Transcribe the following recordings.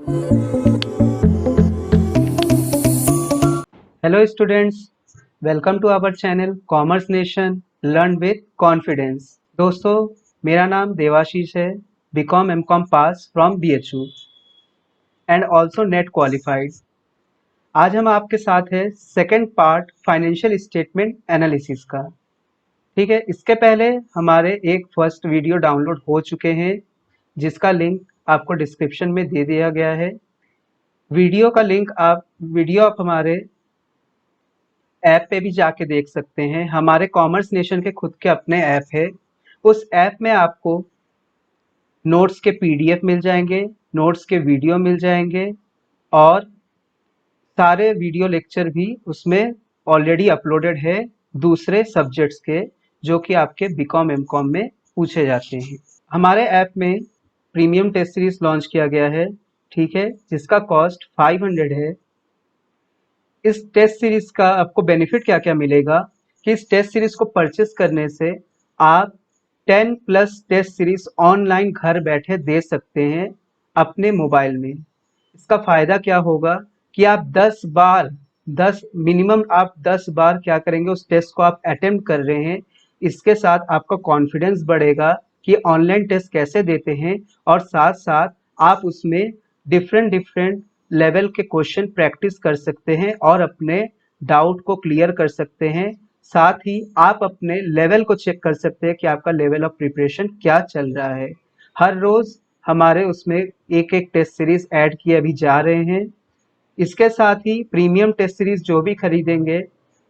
Hello students, welcome to our channel commerce nation learn with confidence. दोस्तों, मेरा नाम देवाशीष है, BCom MCom pass from BHU and also NET qualified. आज हम आपके साथ है second part financial statement analysis का। ठीक है, इसके पहले हमारे एक फर्स्ट वीडियो डाउनलोड हो चुके हैं जिसका लिंक आपको डिस्क्रिप्शन में दे दिया गया है। वीडियो आप हमारे ऐप पे भी जाके देख सकते हैं। हमारे कॉमर्स नेशन के खुद के अपने ऐप है। उस ऐप में आपको नोट्स के पीडीएफ मिल जाएंगे, नोट्स के वीडियो मिल जाएंगे और सारे वीडियो लेक्चर भी उसमें ऑलरेडी अपलोडेड है दूसरे सब्जेक्ट्स के, जो कि आपके बीकॉम एमकॉम में पूछे जाते हैं। हमारे ऐप में प्रीमियम टेस्ट सीरीज लॉन्च किया गया है, ठीक है, जिसका कॉस्ट 500 है। इस टेस्ट सीरीज का आपको बेनिफिट क्या क्या मिलेगा कि इस टेस्ट सीरीज को परचेस करने से आप 10 प्लस टेस्ट सीरीज ऑनलाइन घर बैठे दे सकते हैं अपने मोबाइल में। इसका फायदा क्या होगा कि आप 10 बार क्या करेंगे, उस टेस्ट को आप अटेम्प्ट कर रहे हैं। इसके साथ आपका कॉन्फिडेंस बढ़ेगा कि ऑनलाइन टेस्ट कैसे देते हैं, और साथ साथ आप उसमें डिफरेंट डिफरेंट लेवल के क्वेश्चन प्रैक्टिस कर सकते हैं और अपने डाउट को क्लियर कर सकते हैं। साथ ही आप अपने लेवल को चेक कर सकते हैं कि आपका लेवल ऑफ प्रिपरेशन क्या चल रहा है। हर रोज हमारे उसमें एक एक टेस्ट सीरीज ऐड किए अभी जा रहे हैं। इसके साथ ही प्रीमियम टेस्ट सीरीज जो भी खरीदेंगे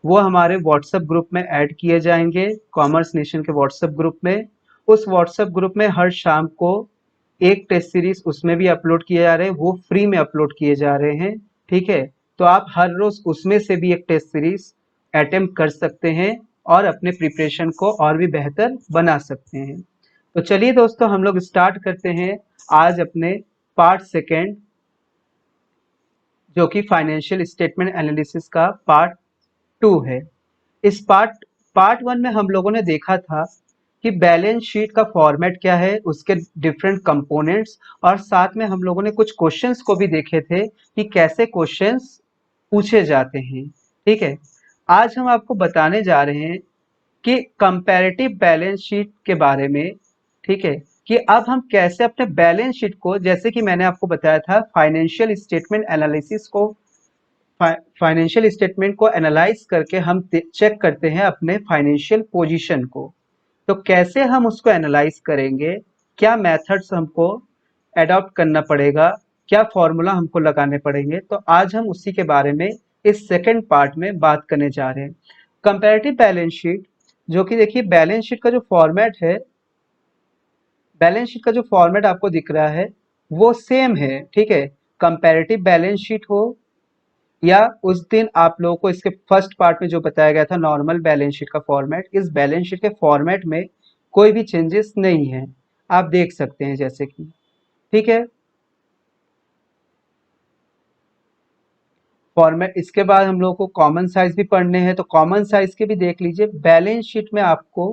वो हमारे व्हाट्सएप ग्रुप में ऐड किए जाएंगे, कॉमर्स नेशन के व्हाट्सएप ग्रुप में। उस व्हाट्सएप ग्रुप में हर शाम को एक टेस्ट सीरीज उसमें भी अपलोड किए जा रहे हैं, वो फ्री में अपलोड किए जा रहे हैं। ठीक है, तो आप हर रोज उसमें से भी एक टेस्ट सीरीज अटेम्प्ट कर सकते हैं और अपने प्रिपरेशन को और भी बेहतर बना सकते हैं। तो चलिए दोस्तों, हम लोग स्टार्ट करते हैं आज अपने पार्ट सेकेंड, जो कि फाइनेंशियल स्टेटमेंट एनालिसिस का पार्ट 2 है। इस पार्ट 1 में हम लोगों ने देखा था कि बैलेंस शीट का फॉर्मेट क्या है, उसके डिफरेंट कंपोनेंट्स, और साथ में हम लोगों ने कुछ क्वेश्चंस को भी देखे थे कि कैसे क्वेश्चंस पूछे जाते हैं। ठीक है, आज हम आपको बताने जा रहे हैं कि कंपैरेटिव बैलेंस शीट के बारे में। ठीक है, कि अब हम कैसे अपने बैलेंस शीट को, जैसे कि मैंने आपको बताया था फाइनेंशियल स्टेटमेंट एनालिसिस को, फाइनेंशियल स्टेटमेंट को एनालाइज करके हम चेक करते हैं अपने फाइनेंशियल पोजीशन को। तो कैसे हम उसको एनालाइज करेंगे, क्या मेथड्स हमको अडॉप्ट करना पड़ेगा, क्या फॉर्मूला हमको लगाने पड़ेंगे, तो आज हम उसी के बारे में इस सेकंड पार्ट में बात करने जा रहे हैं। कंपैरेटिव बैलेंस शीट, जो कि देखिए बैलेंस शीट का जो फॉर्मेट है, बैलेंस शीट का जो फॉर्मेट आपको दिख रहा है वो सेम है। ठीक है, कंपैरेटिव बैलेंस शीट हो या उस दिन आप लोगों को इसके फर्स्ट पार्ट में जो बताया गया था नॉर्मल बैलेंस शीट का फॉर्मेट, इस बैलेंस शीट के फॉर्मेट में कोई भी चेंजेस नहीं है, आप देख सकते हैं जैसे कि। ठीक है, फॉर्मेट। इसके बाद हम लोगों को कॉमन साइज भी पढ़ने हैं, तो कॉमन साइज के भी देख लीजिए। बैलेंस शीट में आपको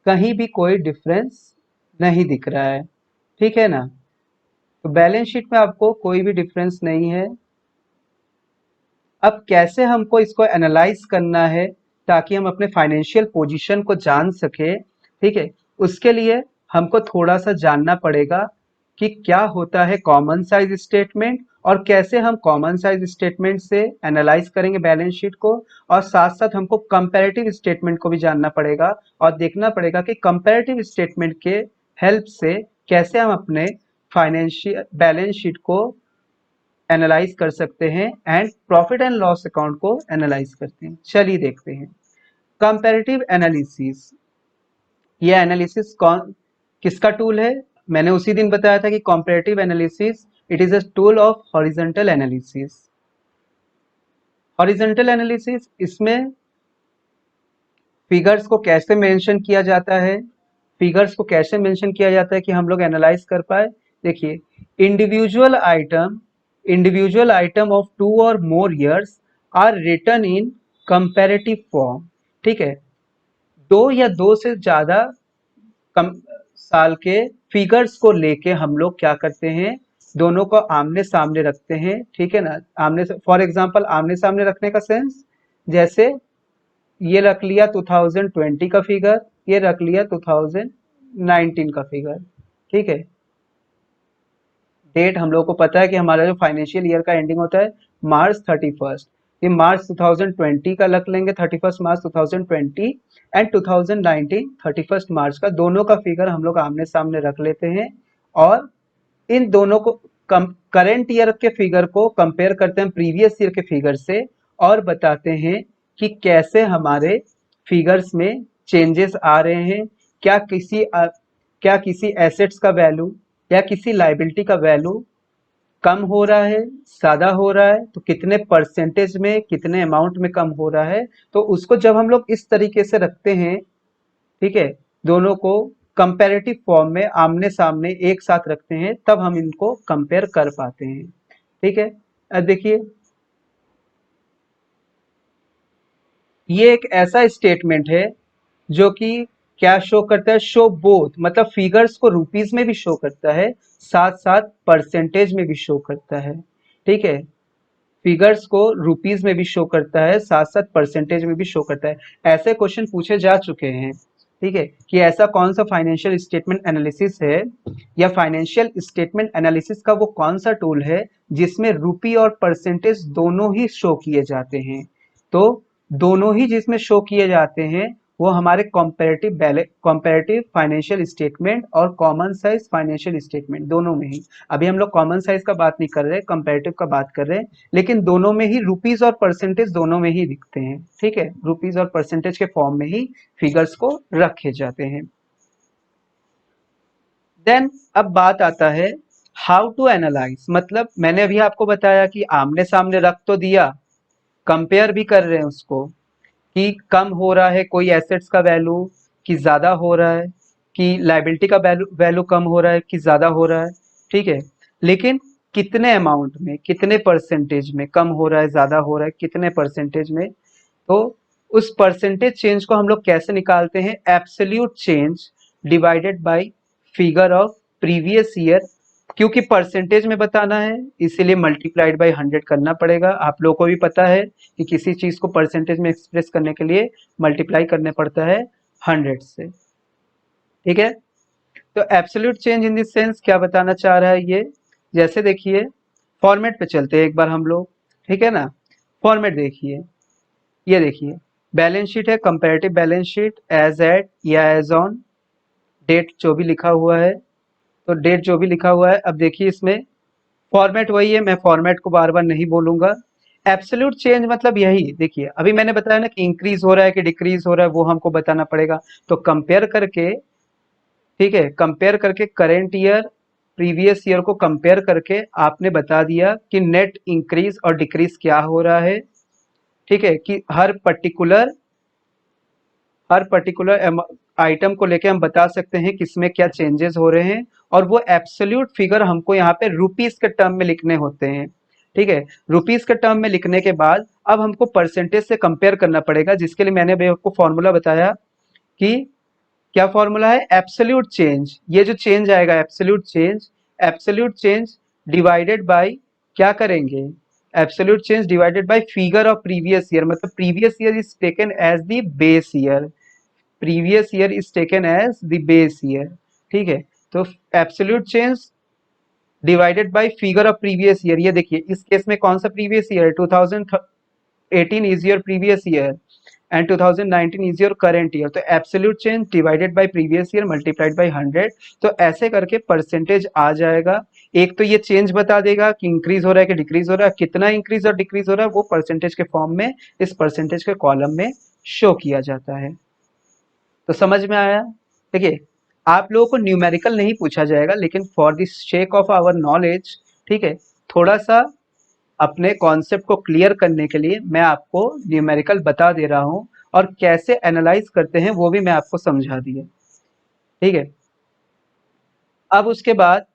कहीं भी कोई डिफरेंस नहीं दिख रहा है, ठीक है ना। तो बैलेंस शीट में आपको कोई भी डिफरेंस नहीं है। अब कैसे हमको इसको एनालाइज करना है ताकि हम अपने फाइनेंशियल पोजीशन को जान सके, ठीक है, उसके लिए हमको थोड़ा सा जानना पड़ेगा कि क्या होता है कॉमन साइज स्टेटमेंट और कैसे हम कॉमन साइज स्टेटमेंट से एनालाइज करेंगे बैलेंस शीट को। और साथ साथ हमको कंपैरेटिव स्टेटमेंट को भी जानना पड़ेगा और देखना पड़ेगा कि कंपैरेटिव स्टेटमेंट के हेल्प से कैसे हम अपने फाइनेंशियल बैलेंस शीट को एनालाइज कर सकते हैं and profit and loss account को एनालाइज करते हैं। चलिए देखते हैं कंपैरेटिव एनालिसिस। ये एनालिसिस कौन किसका टूल है, मैंने उसी दिन बताया था कि comparative analysis it is a tool of horizontal analysis. Horizontal analysis, इसमें फिगर्स को कैसे मेंशन किया जाता है, फिगर्स को कैसे मेंशन किया जाता है कि हम लोग एनालाइज कर पाए। देखिए, individual item of 2 or more years are written in comparative form. ठीक है, 2 या 2 से ज्यादा कम साल के फिगर्स को लेके हम लोग क्या करते हैं, दोनों को आमने सामने रखते हैं, ठीक है ना। आमने, फॉर एग्जांपल आमने सामने रखने का सेंस, जैसे ये रख लिया 2020 का फिगर, ये रख लिया 2019 का फिगर, ठीक है। डेट हम लोग को पता है कि हमारा जो फाइनेंशियल ईयर का एंडिंग होता है मार्च 31st, ये मार्च 2020 का रख लेंगे 31 मार्च 2020, एंड 2019 31 मार्च का, दोनों का फिगर हम लोग आमने सामने रख लेते हैं और इन दोनों को करंट ईयर के फिगर को कंपेयर करते हैं प्रीवियस ईयर के फिगर से और बताते हैं कि कैसे हमारे फिगर्स में चेंजेस आ रहे हैं, क्या किसी एसेट्स का वैल्यू या किसी लाइबिलिटी का वैल्यू कम हो रहा है, ज्यादा हो रहा है, तो कितने परसेंटेज में, कितने अमाउंट में कम हो रहा है। तो उसको जब हम लोग इस तरीके से रखते हैं, ठीक है, दोनों को कंपैरेटिव फॉर्म में आमने सामने एक साथ रखते हैं, तब हम इनको कंपेयर कर पाते हैं, ठीक है। अब देखिए, ये एक ऐसा स्टेटमेंट है जो कि क्या शो करता है, शो बोथ, मतलब फिगर्स को रुपीस में भी शो करता है, साथ साथ परसेंटेज में भी शो करता है, ठीक है। फिगर्स को रुपीस में भी शो करता है, साथ साथ परसेंटेज में भी शो करता है। ऐसे क्वेश्चन पूछे जा चुके हैं, ठीक है, कि ऐसा कौन सा फाइनेंशियल स्टेटमेंट एनालिसिस है या फाइनेंशियल स्टेटमेंट एनालिसिस का वो कौन सा टूल है जिसमें रुपी और परसेंटेज दोनों ही शो किए जाते हैं। तो दोनों ही जिसमें शो किए जाते हैं वो हमारे कंपैरेटिव फाइनेंशियल स्टेटमेंट और कॉमन साइज फाइनेंशियल स्टेटमेंट, दोनों में ही। अभी हम लोग कॉमन साइज का बात नहीं कर रहे, कंपैरेटिव का बात कर रहे हैं, लेकिन दोनों में ही रुपीस और परसेंटेज दोनों में ही दिखते हैं, ठीक है। रुपीस और परसेंटेज के फॉर्म में ही फिगर्स को रखे जाते हैं। देन अब बात आता है हाउ टू एनालाइज, मतलब मैंने अभी आपको बताया कि आमने सामने रख तो दिया, कंपेयर भी कर रहे हैं उसको कि कम हो रहा है कोई एसेट्स का वैल्यू कि ज्यादा हो रहा है, कि लाइबिलिटी का वैल्यू वैल्यू कम हो रहा है कि ज्यादा हो रहा है, ठीक है। लेकिन कितने अमाउंट में, कितने परसेंटेज में कम हो रहा है, ज्यादा हो रहा है, कितने परसेंटेज में। तो उस परसेंटेज चेंज को हम लोग कैसे निकालते हैं, absolute change divided by figure of previous year, क्योंकि परसेंटेज में बताना है इसीलिए मल्टीप्लाइड बाय 100 करना पड़ेगा। आप लोगों को भी पता है कि किसी चीज को परसेंटेज में एक्सप्रेस करने के लिए मल्टीप्लाई करने पड़ता है 100 से, ठीक है। तो absolute change in this sense क्या बताना चाह रहा है ये, जैसे देखिए फॉर्मेट पे चलते हैं एक बार हम लोग, ठीक है ना। फॉर्मेट देखिए, ये देखिए बैलेंस शीट है, comparative balance sheet, as at या एज ऑन, डेट जो भी लिखा हुआ है, तो डेट जो भी लिखा हुआ है। अब देखिए इसमें फॉर्मेट वही है, मैं फॉर्मेट को बार बार नहीं बोलूंगा। एब्सोल्यूट चेंज मतलब यही, देखिए अभी मैंने बताया ना कि इंक्रीज हो रहा है कि डिक्रीज हो रहा है, वो हमको बताना पड़ेगा। तो कंपेयर करके, ठीक है, कंपेयर करके करेंट ईयर प्रीवियस ईयर को कंपेयर करके आपने बता दिया कि नेट इंक्रीज और डिक्रीज क्या हो रहा है, ठीक है, कि हर पर्टिकुलर आइटम को लेके हम बता सकते हैं किसमें क्या चेंजेस हो रहे हैं, और वो एब्सोल्यूट फिगर हमको यहाँ पे रुपीस के टर्म में लिखने होते हैं, ठीक है। रुपीस के टर्म में लिखने के बाद अब हमको परसेंटेज से कंपेयर करना पड़ेगा, जिसके लिए मैंने भी आपको फॉर्मूला बताया कि क्या फॉर्मूला है, एब्सोल्यूट चेंज, ये जो चेंज आएगा एब्सोल्यूट चेंज डिवाइडेड बाय, क्या करेंगे, absolute change divided by figure of previous year, मतलब previous year is taken as the base year, previous year is taken as the base year, ठीक है। तो absolute change divided by figure of previous year, ये देखिए इस case में कौन सा प्रीवियस ईयर है, 2018 is your previous year and 2019 is your current year. तो absolute change divided by previous year multiplied by 100, तो ऐसे करके परसेंटेज आ जाएगा। एक तो ये चेंज बता देगा कि इंक्रीज हो रहा है कि डिक्रीज हो रहा है, कितना इंक्रीज और डिक्रीज हो रहा है वो परसेंटेज के फॉर्म में इस परसेंटेज के कॉलम में शो किया जाता है। तो समझ में आया। देखिए आप लोगों को न्यूमेरिकल नहीं पूछा जाएगा, लेकिन for the sake of our knowledge, ठीक है, थोड़ा सा अपने कॉन्सेप्ट को क्लियर करने के लिए मैं आपको न्यूमेरिकल बता दे रहा हूं, और कैसे एनालाइज करते हैं वो भी मैं आपको समझा दिया, ठीक है। अब उसके बाद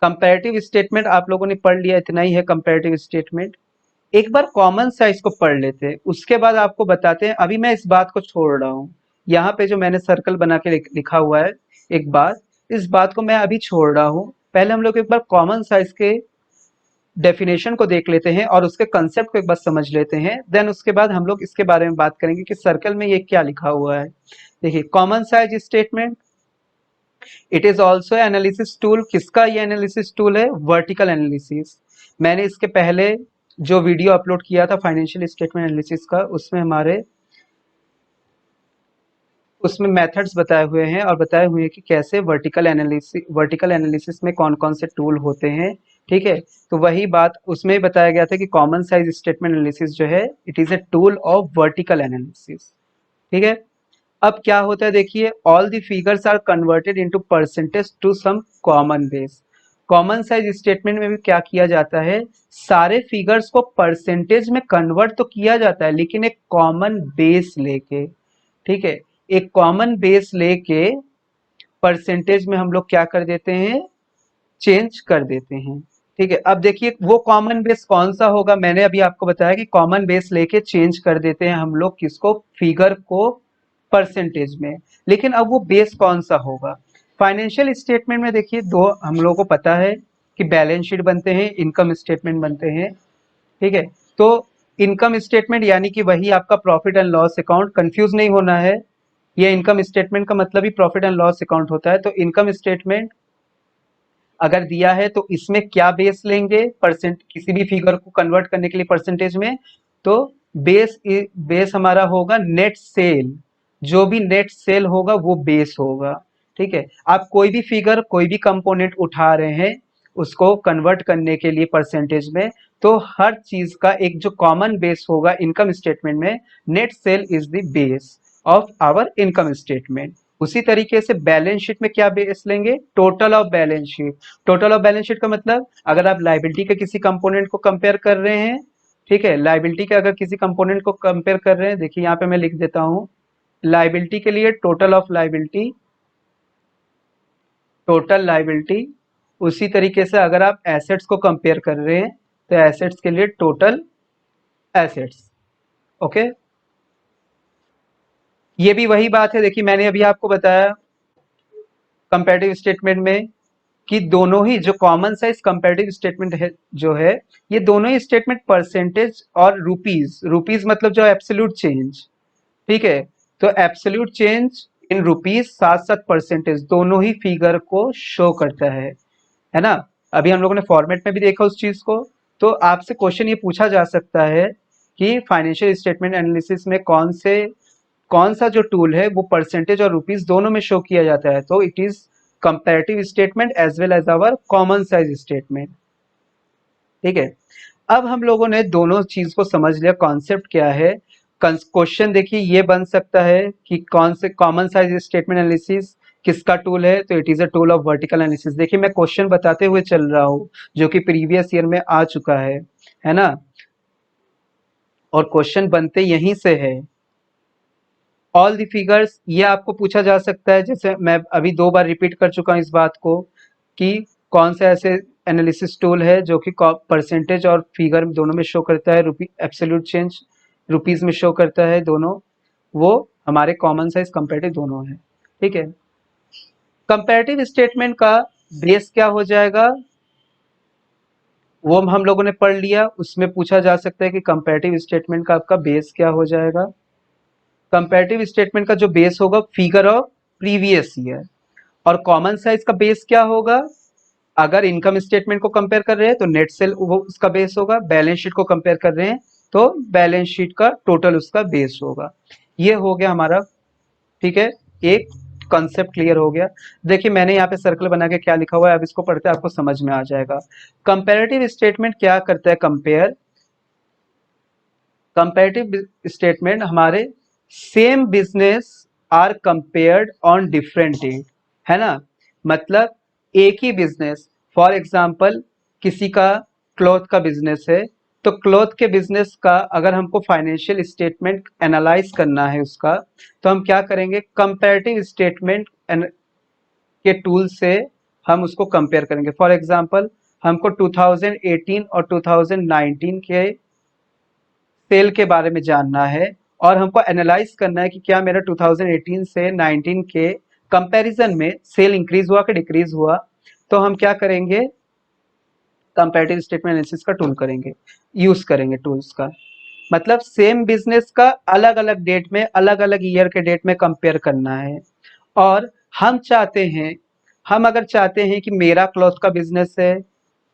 कंपैरेटिव स्टेटमेंट आप लोगों ने पढ़ लिया, इतना ही है कंपैरेटिव स्टेटमेंट। एक बार कॉमन साइज को पढ़ लेते हैं, उसके बाद आपको बताते हैं। अभी मैं इस बात को छोड़ रहा हूँ, यहाँ पे जो मैंने सर्कल बना के लिखा हुआ है एक बात, इस बात को मैं अभी छोड़ रहा हूँ, पहले हम लोग एक बार कॉमन साइज के डेफिनेशन को देख लेते हैं और उसके कंसेप्ट को एक बार समझ लेते हैं, देन उसके बाद हम लोग इसके बारे में बात करेंगे कि सर्कल में ये क्या लिखा हुआ है। देखिए, common size statement, it is also analysis tool. किसका ये एनालिसिस टूल है? Vertical analysis. मैंने इसके पहले जो वीडियो अपलोड किया था फाइनेंशियल स्टेटमेंट एनालिसिस का, उसमें मेथड्स बताए हुए हैं और बताए हुए हैं कि कैसे वर्टिकल एनालिसिस में कौन कौन से टूल होते हैं। ठीक है, तो वही बात उसमें बताया गया था कि कॉमन साइज स्टेटमेंट एनालिसिस जो है, it is a tool of vertical analysis. ठीक है, अब क्या होता है देखिए, all the figures are converted into percentage to some common base. Common size statement में भी क्या किया जाता है, सारे फिगर्स को परसेंटेज में कन्वर्ट तो किया जाता है लेकिन एक कॉमन बेस लेके। ठीक है, एक कॉमन बेस लेके परसेंटेज में हम लोग क्या कर देते हैं, चेंज कर देते हैं। ठीक है, अब देखिए वो कॉमन बेस कौन सा होगा, मैंने अभी आपको बताया कि कॉमन बेस लेके चेंज कर देते हैं हम लोग किसको, फिगर को परसेंटेज में। लेकिन अब वो बेस कौन सा होगा? फाइनेंशियल स्टेटमेंट में देखिए दो हम लोगों को पता है कि बैलेंस शीट बनते हैं, इनकम स्टेटमेंट बनते हैं। ठीक है, तो इनकम स्टेटमेंट यानी कि वही आपका profit and loss account, confuse नहीं होना है, ये इनकम स्टेटमेंट का मतलब ही प्रॉफिट एंड लॉस अकाउंट होता है। तो इनकम स्टेटमेंट अगर दिया है तो इसमें क्या बेस लेंगे, परसेंट, किसी भी फिगर को कन्वर्ट करने के लिए परसेंटेज में, तो बेस हमारा होगा नेट सेल। जो भी नेट सेल होगा वो बेस होगा। ठीक है, आप कोई भी फिगर, कोई भी कंपोनेंट उठा रहे हैं उसको कन्वर्ट करने के लिए परसेंटेज में, तो हर चीज का एक जो कॉमन बेस होगा इनकम स्टेटमेंट में, net sale is the base of our income statement. उसी तरीके से बैलेंस शीट में क्या बेस लेंगे, total of balance sheet. Total of balance sheet का मतलब, अगर आप लाइबिलिटी के किसी कंपोनेंट को कंपेयर कर रहे हैं, ठीक है, लाइबिलिटी के अगर किसी कंपोनेंट को कंपेयर कर रहे हैं, देखिए यहाँ पे मैं लिख देता हूँ, लाइबिलिटी के लिए total of liability, total liability. उसी तरीके से अगर आप एसेट्स को कंपेयर कर रहे हैं तो एसेट्स के लिए टोटल एसेट्स। ओके, ये भी वही बात है, देखिए मैंने अभी आपको बताया कंपैरेटिव स्टेटमेंट में कि दोनों ही जो कॉमन साइज कंपैरेटिव स्टेटमेंट है जो है, ये दोनों ही स्टेटमेंट परसेंटेज और रुपीज, रुपीज मतलब जो एब्सोल्यूट चेंज, ठीक है, तो एब्सोल्यूट चेंज इन रुपीज साथ साथ परसेंटेज दोनों ही फिगर को शो करता है ना। अभी हम लोगों ने फॉर्मेट में भी देखा उस चीज को। तो आपसे क्वेश्चन ये पूछा जा सकता है कि फाइनेंशियल स्टेटमेंट एनालिसिस में कौन सा जो टूल है वो परसेंटेज और रुपीज दोनों में शो किया जाता है, तो it is comparative statement as well as our common size statement. ठीक है, अब हम लोगों ने दोनों चीज को समझ लिया, कॉन्सेप्ट क्या है। क्वेश्चन देखिए ये बन सकता है कि कौन से कॉमन साइज स्टेटमेंट एनालिसिस किसका टूल है, तो it is a tool of vertical analysis. देखिए मैं क्वेश्चन बताते हुए चल रहा हूँ जो कि प्रीवियस ईयर में आ चुका है ना, और क्वेश्चन बनते यहीं से है। ऑल द फिगर्स, ये आपको पूछा जा सकता है, जैसे मैं अभी 2 बार रिपीट कर चुका हूँ इस बात को कि कौन सा ऐसे एनालिसिस टूल है जो कि परसेंटेज और फिगर दोनों में शो करता है, रुपी एब्सोल्यूट चेंज रुपीज में शो करता है दोनों, वो हमारे कॉमन साइज कंपेरेटिव दोनों है। ठीक है, कंपेरेटिव स्टेटमेंट का बेस क्या हो जाएगा वो हम लोगों ने पढ़ लिया। उसमें पूछा जा सकता है कि कंपेरेटिव स्टेटमेंट का आपका बेस क्या हो जाएगा। कंपैरेटिव स्टेटमेंट का जो बेस होगा फिगर ऑफ प्रीवियस ईयर, और कॉमन साइज का बेस क्या होगा, अगर इनकम स्टेटमेंट को कंपेयर कर रहे हैं तो नेट सेल वो उसका बेस होगा, बैलेंस शीट को कंपेयर कर रहे हैं तो बैलेंस शीट का टोटल उसका बेस होगा। ये हो गया हमारा, ठीक है, एक कॉन्सेप्ट क्लियर हो गया। देखिए मैंने यहाँ पे सर्कल बना के क्या लिखा हुआ है, अब इसको पढ़ते हैं आपको समझ में आ जाएगा। कंपैरेटिव स्टेटमेंट क्या करता है, कंपैरेटिव स्टेटमेंट हमारे same business are compared on different date, है ना, मतलब एक ही बिजनेस, फॉर एग्जांपल किसी का क्लॉथ का बिजनेस है, तो क्लॉथ के बिजनेस का अगर हमको फाइनेंशियल स्टेटमेंट एनालाइज करना है उसका, तो हम क्या करेंगे, कंपैरेटिव स्टेटमेंट के टूल से हम उसको कंपेयर करेंगे। फॉर एग्जांपल हमको 2018 और 2019 के सेल के बारे में जानना है और हमको एनालाइज करना है कि क्या मेरा 2018 से 19 के कंपैरिजन में सेल इंक्रीज हुआ कि डिक्रीज हुआ। तो तो हम क्या करेंगे, कंपैरेटिव स्टेटमेंट एनालिसिस का टूल करेंगे, यूज करेंगे टूल्स का। मतलब सेम बिजनेस का अलग अलग डेट में, अलग अलग ईयर के डेट में कंपेयर करना है। और हम चाहते हैं, हम अगर चाहते हैं कि मेरा क्लॉथ का बिजनेस है,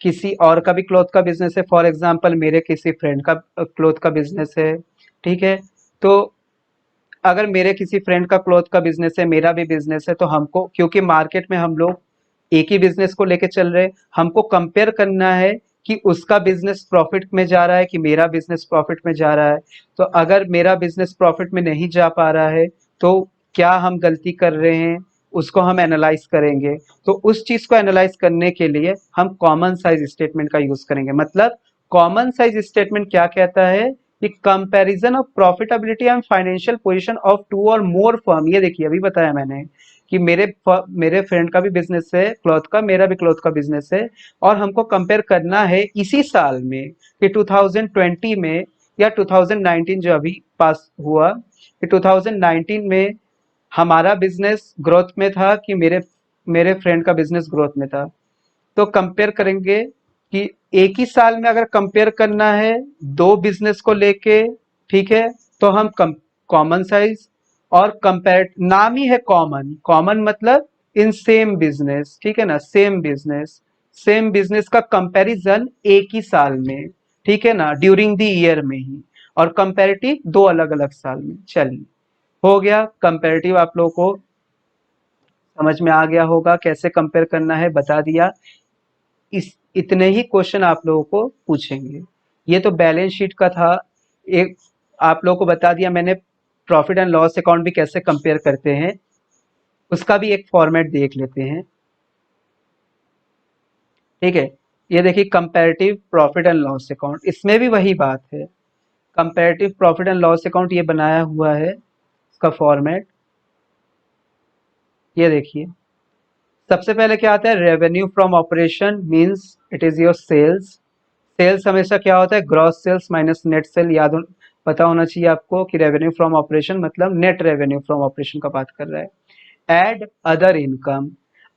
किसी और का भी क्लॉथ का बिजनेस है, फॉर एग्जांपल मेरे किसी फ्रेंड का क्लॉथ का बिजनेस है, ठीक है, तो अगर मेरे किसी फ्रेंड का क्लॉथ का बिजनेस है, मेरा भी बिजनेस है, तो हमको, क्योंकि मार्केट में हम लोग एक ही बिजनेस को लेके चल रहे हैं, हमको कंपेयर करना है कि उसका बिजनेस प्रॉफिट में जा रहा है कि मेरा बिजनेस प्रॉफिट में जा रहा है। तो अगर मेरा बिजनेस प्रॉफिट में नहीं जा पा रहा है तो क्या हम गलती कर रहे हैं, उसको हम एनालाइज करेंगे। तो उस चीज को एनालाइज करने के लिए हम कॉमन साइज स्टेटमेंट का यूज करेंगे। मतलब कॉमन साइज स्टेटमेंट क्या कहता है कि comparison of profitability and financial position of two or more firm. ये देखिए अभी बताया मैंने कि मेरे फ्रेंड का भी बिजनेस है क्लॉथ का, मेरा भी क्लॉथ का बिजनेस है, और हमको कंपेयर करना है इसी साल में कि 2020 में या 2019 जो अभी पास हुआ, कि 2019 में हमारा बिजनेस ग्रोथ में था कि मेरे मेरे फ्रेंड का बिजनेस ग्रोथ में था। तो कंपेयर करेंगे कि एक ही साल में अगर कंपेयर करना है दो बिजनेस को लेके, ठीक है, तो हम कॉमन साइज और कंपेयर, नाम ही है कॉमन, कॉमन मतलब इन सेम बिजनेस, ठीक है ना, सेम बिजनेस का कंपैरिजन एक ही साल में, ठीक है ना, ड्यूरिंग द ईयर में ही, और कंपैरेटिव दो अलग अलग साल में। चलिए, हो गया कंपैरेटिव, आप लोगों को समझ में आ गया होगा कैसे कंपेयर करना है, बता दिया। इस इतने ही क्वेश्चन आप लोगों को पूछेंगे। ये तो बैलेंस शीट का था, एक आप लोगों को बता दिया मैंने प्रॉफिट एंड लॉस अकाउंट भी कैसे कंपेयर करते हैं, उसका भी एक फॉर्मेट देख लेते हैं, ठीक है। ये देखिए comparative profit and loss account, इसमें भी वही बात है, comparative profit and loss account ये बनाया हुआ है, इसका फॉर्मेट ये देखिए। सबसे पहले क्या आता है, revenue from operation means it is your sales. Sales हमेशा क्या होता है, gross sales minus net sale. पता होना चाहिए आपको कि रेवेन्यू फ्रॉम ऑपरेशन मतलब नेट रेवेन्यू फ्रॉम ऑपरेशन का बात कर रहा है। एड अदर इनकम,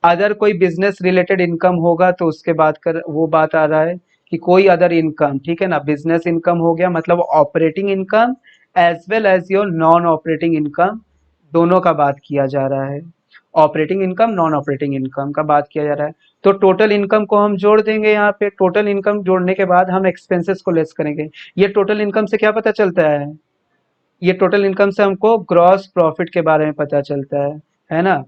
अदर कोई बिजनेस रिलेटेड इनकम होगा तो उसके बात कर, वो बात आ रहा है कि कोई अदर इनकम, ठीक है ना, बिजनेस इनकम हो गया मतलब operating income as well as your non operating income, दोनों का बात किया जा रहा है। Operating income, non operating income का बात किया जा रहा है। तो टोटल इनकम को हम जोड़ देंगे, यहाँ पे टोटल इनकम जोड़ने के बाद हम एक्सपेंसेस को लेस करेंगे। ये टोटल इनकम से क्या पता चलता है, ये टोटल इनकम से हमको ग्रॉस प्रॉफिट के बारे में पता चलता है ना।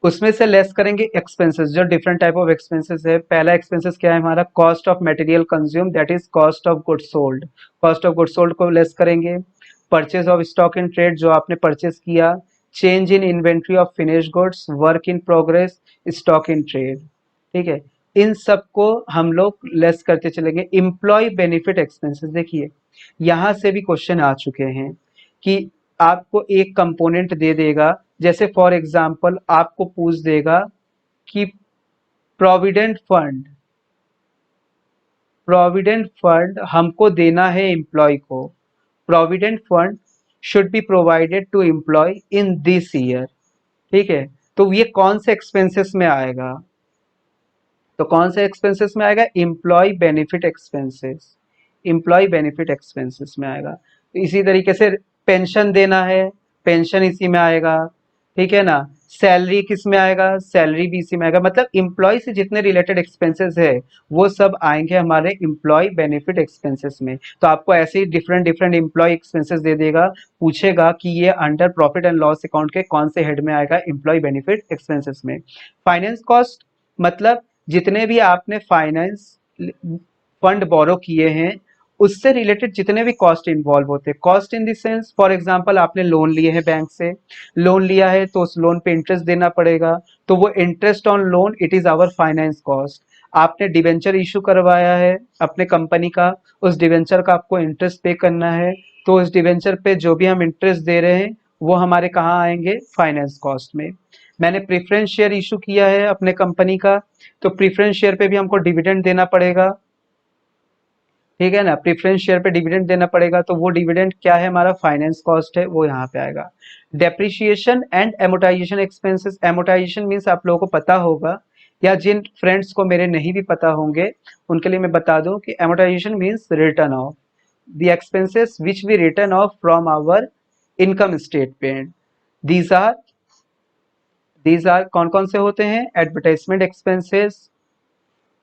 उसमें से लेस करेंगे एक्सपेंसेस, जो डिफरेंट टाइप ऑफ एक्सपेंसेस है। पहला एक्सपेंसेस क्या है हमारा, cost of material consume, that is cost of goods sold. Cost of goods sold को लेस करेंगे। Purchase of stock in trade, जो आपने परचेज किया। Change in inventory of finish goods, work in progress, stock in trade, ठीक है। इन सबको हम लोग लेस करते चलेंगे। एम्प्लॉय बेनिफिट एक्सपेंसेस, देखिए यहाँ से भी क्वेश्चन आ चुके हैं कि आपको एक कंपोनेंट दे देगा, जैसे फॉर एग्जांपल आपको पूछ देगा कि प्रोविडेंट फंड, प्रोविडेंट फंड हमको देना है एम्प्लॉय को, provident fund should be provided to employ in this year, ठीक है। तो ये कौन से एक्सपेंसेस में आएगा, तो कौन से एक्सपेंसेस में आएगा, employ benefit expenses, employ benefit expenses में आएगा। तो इसी तरीके से पेंशन देना है, पेंशन इसी में आएगा, ठीक है ना। सैलरी किस में आएगा, सैलरी भी इसी में आएगा। मतलब एम्प्लॉय से जितने रिलेटेड एक्सपेंसेस है वो सब आएंगे हमारे एम्प्लॉय बेनिफिट एक्सपेंसेस में। तो आपको ऐसे ही डिफरेंट डिफरेंट एम्प्लॉय एक्सपेंसेस दे देगा, पूछेगा कि ये under profit and loss account के कौन से हेड में आएगा, एम्प्लॉय बेनिफिट एक्सपेंसेस में। फाइनेंस कॉस्ट मतलब जितने भी आपने फाइनेंस फंड बोरो किए हैं उससे रिलेटेड जितने भी कॉस्ट इन्वॉल्व होते हैं। Cost in the sense, for example आपने लोन लिए हैं बैंक से, लोन लिया है तो उस लोन पे इंटरेस्ट देना पड़ेगा, तो वो interest on loan it is our finance cost. आपने डिवेंचर इशू करवाया है अपने कंपनी का, उस डिवेंचर का आपको इंटरेस्ट पे करना है, तो उस डिवेंचर पे जो भी हम इंटरेस्ट दे रहे हैं वो हमारे कहाँ आएंगे, फाइनेंस कॉस्ट में। मैंने प्रेफरेंस शेयर इशू किया है अपने कंपनी का, तो प्रेफरेंस शेयर पे भी हमको डिविडेंड देना पड़ेगा, ठीक है ना। प्रेफरेंस शेयर पे डिविडेंड देना पड़ेगा, तो वो डिविडेंड क्या है, हमारा फाइनेंस कॉस्ट है, वो यहाँ पे आएगा। Depreciation and amortization expenses, amortization means आप लोगों को पता होगा, या जिन फ्रेंड्स को मेरे नहीं भी पता होंगे उनके लिए मैं बता दूं कि amortization means return of the expenses which we return of from our income statement. These are these are कौन कौन से होते हैं, एडवर्टाइजमेंट एक्सपेंसेस,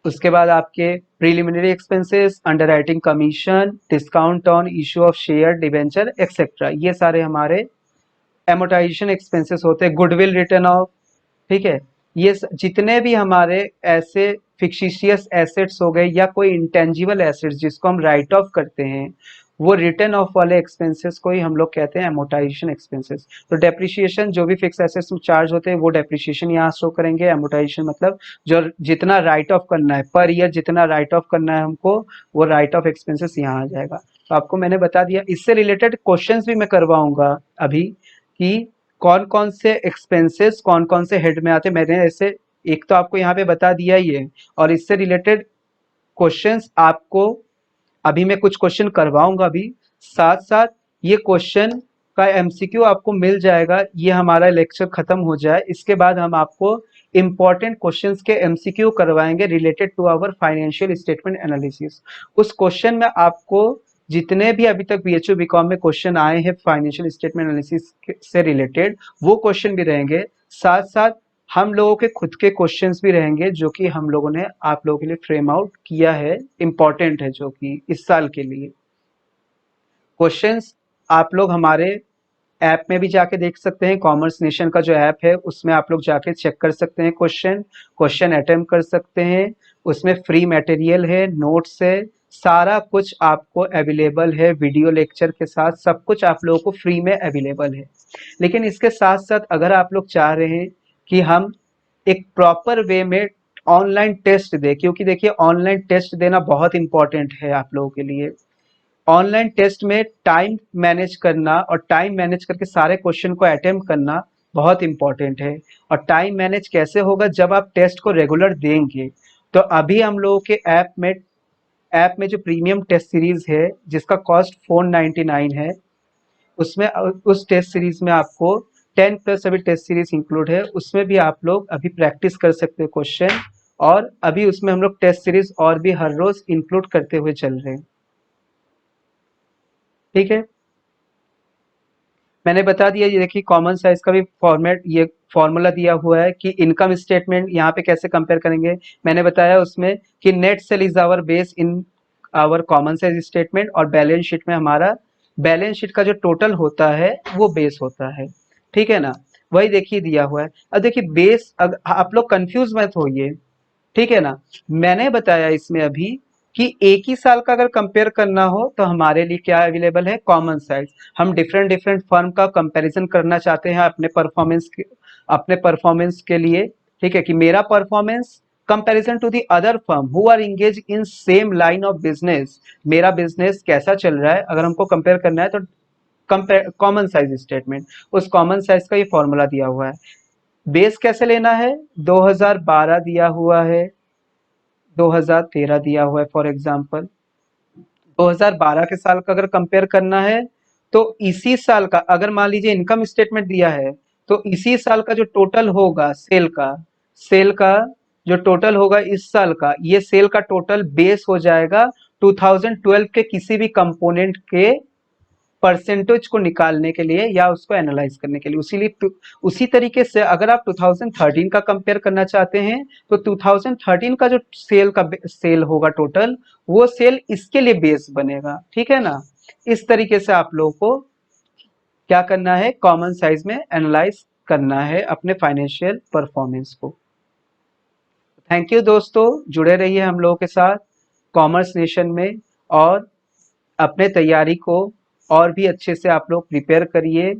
उसके बाद आपके preliminary expenses, underwriting commission, discount on issue of share debenture etcetera, ये सारे हमारे एमोटाइजेशन एक्सपेंसेस होते हैं। गुडविल रिटर्न ऑफ, ठीक है, ये जितने भी हमारे ऐसे फिक्शिशियस एसेट्स हो गए या कोई इंटेंजिबल एसेट्स जिसको हम राइट ऑफ करते हैं, वो रिटर्न ऑफ वाले एक्सपेंसेस को ही हम लोग कहते हैं एमोटाइजेशन एक्सपेंसेस। तो डेप्रिसिएशन जो भी फिक्स एसेट्स में चार्ज होते हैं वो डेप्रिसिएशन यहाँ शो करेंगे। एमोटाइजेशन मतलब जो जितना राइट ऑफ करना है पर ईयर, जितना राइट ऑफ करना है हमको, वो राइट ऑफ एक्सपेंसेस यहाँ आ जाएगा। तो आपको मैंने बता दिया। इससे रिलेटेड क्वेश्चंस भी मैं करवाऊंगा अभी कि कौन कौन से एक्सपेंसेस कौन कौन से हेड में आते हैं। मैंने ऐसे एक तो आपको यहाँ पे बता दिया ही है, और इससे रिलेटेड क्वेश्चंस आपको अभी मैं कुछ क्वेश्चन करवाऊंगा अभी, साथ साथ ये क्वेश्चन का एमसीक्यू आपको मिल जाएगा। ये हमारा लेक्चर खत्म हो जाए, इसके बाद हम आपको इंपॉर्टेंट क्वेश्चंस के एमसीक्यू करवाएंगे related to our financial statement analysis. उस क्वेश्चन में आपको जितने भी अभी तक बीएचयू बीकॉम में क्वेश्चन आए हैं फाइनेंशियल स्टेटमेंट एनालिसिस से रिलेटेड, वो क्वेश्चन भी रहेंगे। साथ साथ हम लोगों के खुद के क्वेश्चंस भी रहेंगे जो कि हम लोगों ने आप लोगों के लिए फ्रेम आउट किया है, इंपॉर्टेंट है जो कि इस साल के लिए। क्वेश्चंस आप लोग हमारे ऐप में भी जाके देख सकते हैं, कॉमर्स नेशन का जो ऐप है उसमें आप लोग जाके चेक कर सकते हैं, क्वेश्चन अटेम्प्ट कर सकते हैं। उसमें फ्री मटेरियल है, नोट्स है, सारा कुछ आपको अवेलेबल है, वीडियो लेक्चर के साथ सब कुछ आप लोगों को फ्री में अवेलेबल है। लेकिन इसके साथ साथ अगर आप लोग चाह रहे हैं कि हम एक प्रॉपर वे में ऑनलाइन टेस्ट दें, क्योंकि देखिए ऑनलाइन टेस्ट देना बहुत इंपॉर्टेंट है आप लोगों के लिए। ऑनलाइन टेस्ट में टाइम मैनेज करना और टाइम मैनेज करके सारे क्वेश्चन को अटेम्प्ट करना बहुत इंपॉर्टेंट है। और टाइम मैनेज कैसे होगा, जब आप टेस्ट को रेगुलर देंगे। तो अभी हम लोगों के ऐप में जो प्रीमियम टेस्ट सीरीज है जिसका कॉस्ट 499 है, उसमें उस टेस्ट सीरीज में आपको 10 प्लस अभी टेस्ट सीरीज इंक्लूड है, उसमें भी आप लोग अभी प्रैक्टिस कर सकते हो क्वेश्चन। और अभी उसमें हम लोग टेस्ट सीरीज और भी हर रोज इंक्लूड करते हुए चल रहे हैं। ठीक है, मैंने बता दिया। ये देखिए कॉमन साइज का भी फॉर्मेट, ये फॉर्मूला दिया हुआ है कि इनकम स्टेटमेंट यहाँ पे कैसे कंपेयर करेंगे। मैंने बताया उसमें कि net sale is our base in our common size statement, और बैलेंस शीट में हमारा बैलेंस शीट का जो टोटल होता है वो बेस होता है। ठीक है ना, वही देखिए दिया हुआ है। अब देखिए बेस, आप लोग कंफ्यूज मत होइए, ठीक है ना। मैंने बताया इसमें अभी कि एक ही साल का अगर कंपेयर करना हो तो हमारे लिए क्या अवेलेबल है, कॉमन साइज। हम डिफरेंट डिफरेंट फर्म का कंपैरिजन करना चाहते हैं अपने परफॉर्मेंस के लिए। ठीक है, कि मेरा performance comparison to the other firm who are engage in same line of business, मेरा बिजनेस कैसा चल रहा है, अगर हमको कंपेयर करना है तो कॉमन साइज स्टेटमेंट, उस कॉमन साइज का ये फॉर्मूला दिया हुआ है। बेस कैसे लेना है, 2012 दिया हुआ है, 2013 दिया हुआ है। फॉर एग्जांपल 2012 के साल का अगर कंपेयर करना है तो इसी साल का, अगर मान लीजिए इनकम स्टेटमेंट दिया है तो इसी साल का जो टोटल होगा सेल का जो टोटल होगा इस साल का, ये सेल का टोटल बेस हो जाएगा 2012 के किसी भी कंपोनेंट के परसेंटेज को निकालने के लिए या उसको एनालाइज करने के लिए। उसी तरीके से अगर आप 2013 का कंपेयर करना चाहते हैं तो 2013 का जो सेल होगा टोटल, वो सेल इसके लिए बेस बनेगा। ठीक है ना, इस तरीके से आप लोगों को क्या करना है, कॉमन साइज में एनालाइज करना है अपने फाइनेंशियल परफॉर्मेंस को। थैंक यू दोस्तों, जुड़े रहिए हम लोगों के साथ कॉमर्स नेशन में, और अपने तैयारी को और भी अच्छे से आप लोग प्रिपेयर करिए।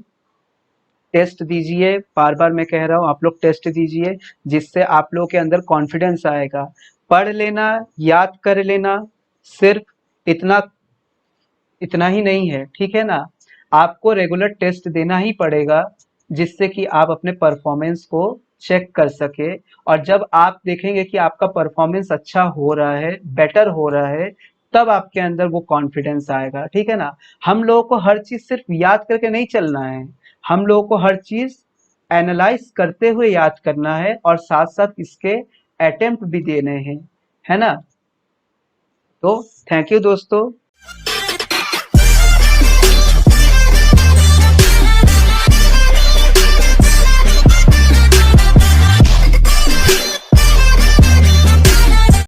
टेस्ट दीजिए, बार बार मैं कह रहा हूँ आप लोग टेस्ट दीजिए, जिससे आप लोगों के अंदर कॉन्फिडेंस आएगा। पढ़ लेना, याद कर लेना, सिर्फ इतना इतना ही नहीं है, ठीक है ना। आपको रेगुलर टेस्ट देना ही पड़ेगा जिससे कि आप अपने परफॉर्मेंस को चेक कर सके। और जब आप देखेंगे कि आपका परफॉर्मेंस अच्छा हो रहा है, बेटर हो रहा है, तब आपके अंदर वो कॉन्फिडेंस आएगा, ठीक है ना। हम लोगों को हर चीज सिर्फ याद करके नहीं चलना है, हम लोगों को हर चीज एनालाइज करते हुए याद करना है और साथ साथ इसके अटेम्प्ट भी देने हैं, है ना। तो थैंक यू दोस्तों।